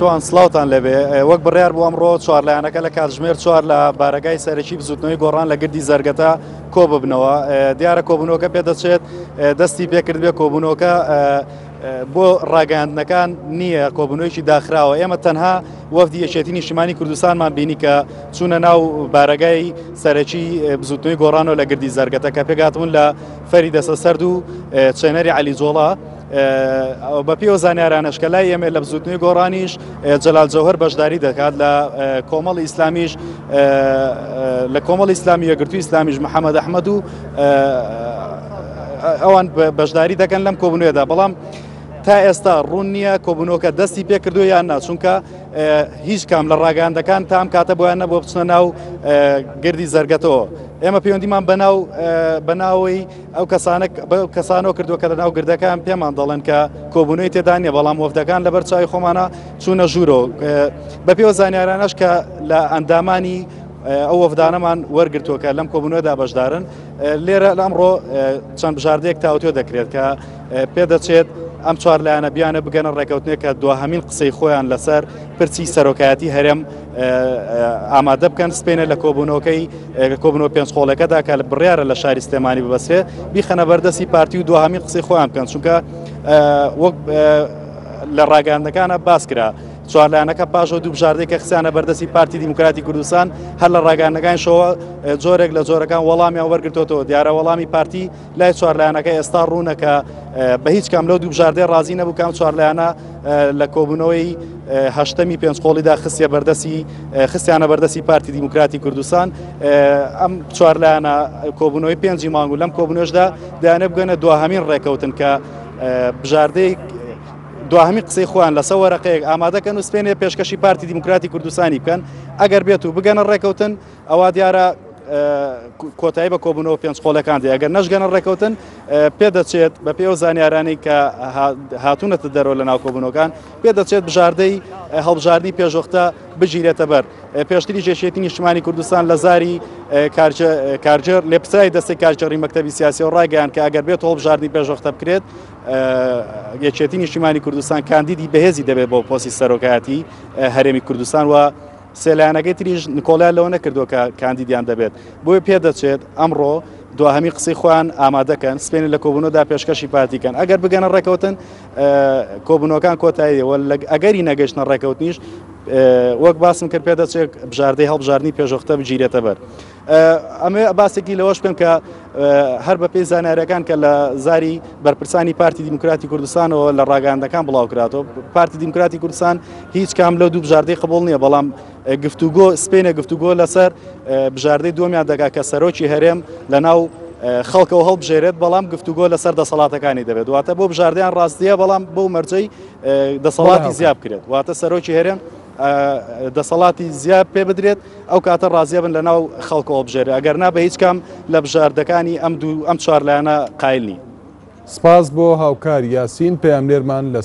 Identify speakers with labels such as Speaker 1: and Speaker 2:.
Speaker 1: پێشوان سلااوان لەبێ وەک بڕیار بوو ئەمڕۆ چوارلایەنەکە لە کاتژمێر 4 لە بارگای سەرەکی بزوتنەوەی گۆڕان لە گردی زەرگەتە کۆ ببنەوە. دیارە کۆبوونەوەکە پێدەچێت دەستی پێکرد بێ کۆبوونەوەکە بۆ ڕاگەاندنەکان نییە، کۆبوونەوەیکی داخراوە. ئێمە تەنها وەفدی یەکێتی نیشتیمانی کوردستانمان بینی کە چوونە ناو بارگای سەرەکی بزوتنەوەی گۆڕانەوە لە گردی زەرگەتە کە پێگاتون لە فەری دەسە سەرد و چێنەری عەلی جۆڵا بە پێوە زانیارانەشکە لای ئێمە لە بزوتنەوەی گۆڕانیش جەلال جەوهەر بەشداری دەکات، لە کۆمەڵی ئیسلامیش لە کۆمەڵی ئیسلامی یەکگرتووی ئیسلامیش محەممەد ئەحمەد و ئەوان بەشداری دەکەن لەم کۆبوونەوەدا. بەڵام تا ئێستا ڕوون نییە کۆبوونەوەکە دەستی پێکردو یان نا، چونکە هیچ کام لە ڕاگەاندەکان تام کاتە بۆیانە بۆ بچنە ناو گردی زەرگەتەوە. ئێمە پەیوەندیمان بەناوی ئەو کەسانەوە کردووە کە لە ناو گردەکان پێمان دەڵێن کە کۆبوونەوەی تێدا نیە، بەڵام وەفدەکان لەبەر چاوی خۆمانە چوونە ژوورەوە. بە پێوە زانیارانەش کە لە ئەندامانی ئەو وەفدانەمان وەرگرتووە کە لەم کۆبوونەوەدا بەشدارن، لێرە ئەمڕۆ چەند بژاردەیەک تاوتێ دەکرێت کە پێدەچێت ئەم چوارلایەنە بیانە بگەنە ڕێکەوتنێک کە دوهەمین قسەی خۆیان لەسەر پرچی سەرۆکایەتی هەرێم ئامادە بکەن سپێنە لە کۆبوونەوەکەی کۆبوونەوە پێنجخۆڵەکەدا کە لە بڕیارە لە شاری سلێمانی ببەسرێ بیخەنە بەردەستی پارتی و دوهەمین قسەی خۆیان بکەن، چونکە وەک لە ڕاگەاندنەکانە باس کرا چوارلایەنەکە پاشەوە دوو بژاردەی کە خسیانە بەردەستی پارتی دیموکراتی کوردستان هەر لە ڕاگەاندنەکانیشەوە جۆرێک لە جۆرەکان وەڵامیان وەرگرتوەوە. دیارە وەڵامی پارتی لای چوارلایەنەکە ئێستا ڕوونەکە بە هیچ کام لەو دوو بژاردەی ڕازی نەبوو کام چوارلایەنە لە کۆبوونەوەی هەشتەمی پێنجخۆڵیدا خستیانە بەردەستی پارتی دیموکراتی کوردستان. ئەم چوارلایەنە کۆبوونەوەی پێنجی مانگ و لەم کۆبوونەوەشدا دایانە بگەنە دوهەمین ڕێکەوتن کە بژاردەی دوهەمی قسەی خۆیان لەسەر وەرەقەیەک ئامادەکەن و سپێنێ پێشکەشی پارتی دیموکراتی کوردستانی بکەن. ئەگەر بێت و بگەنە ڕێکەوتن ئەوە دیارە کۆتایی بە کۆبوونەوە پێنجخۆڵەکان دی. ئەگەر نەشگەنە ڕێکەوتن پێدەچێت بە پێوە زانیارانی کە هاتوونەتە دەرەوە لە ناو کۆبوونەوەکان پێدەچێت بژاردەی هەڵبژاردننی پێشوەختە بگیرێتە بەر. پێشتری یەکێتی نیشتیمانی کوردستان لە زاری کارجەر لێپسای دەستی کارجەڕی مەکتەبی سیاسی و ڕایگەیان کە ئەگەر بێت هەڵبژاردننی پێشوەختە بکرێت یەکێتی نیشتیمانی کوردستان کاندیدی بەهێزی دەبێت بۆ پۆستی سەرۆکایەتی هەرێمی کوردستان و سێلایەنەکەی تریش نکۆلای لەوە نەکردووە کە کاندیدیان دەبێت. بۆیە پێدەچێت ئەمڕۆ دوهەمی قسەی خۆیان ئامادەکەن سپێنی لە کۆبوونەوەدا پێشکەشی پارتیکەن. ئەگەر بگەنە ڕێکەوتن کۆبوونەوەکان کۆتاییەوە ئەگەری نەگەشتنە ڕێکەوتنیش وەک باسم کرد پێدەچێت بژاردەی هەڵبژاردننی پێشوەختە بگیرێتە بەر. ئەمێ باسێکی لەوەش بکەم کە هەر بە پێی زانیاریەکان کە لە زاری بەرپرسانی پارتی دیموکراتی کوردستانەوە لە ڕاگەاندنەکان بڵاو کراتەوە، پارتی دیموکراتی کوردستان هیچ کام لەو دوو بژاردەی قبوڵ نییە، بەڵام گفتوگۆ سپێنە گفتوگۆ لەسەر بژاردەی دووەمیان دەکات کە سەرۆکی هەرێم لە ناو خەڵکەوە هەڵبژێرێت، بەڵام گفتوگۆ لەسەر دەسەڵاتەکانی دەبێت. واتە بۆ بژاردەیان ڕاستیە بەڵام بۆ مەرجەی دەسەڵاتی زیاب بکرێت، واتە سەرۆکی هەرێم دەسەڵاتی زیاب پێ بدرێت ئەو کاتە ڕازیە بن لە ناو خەڵکەوە بژێرێت، ئەگەر نا بە هیچ کام لە بژاردەکانی ئەم چوارلایەنە قایل نین.
Speaker 2: سپاس بۆ هاوکار یاسین پەیامنێرمان لە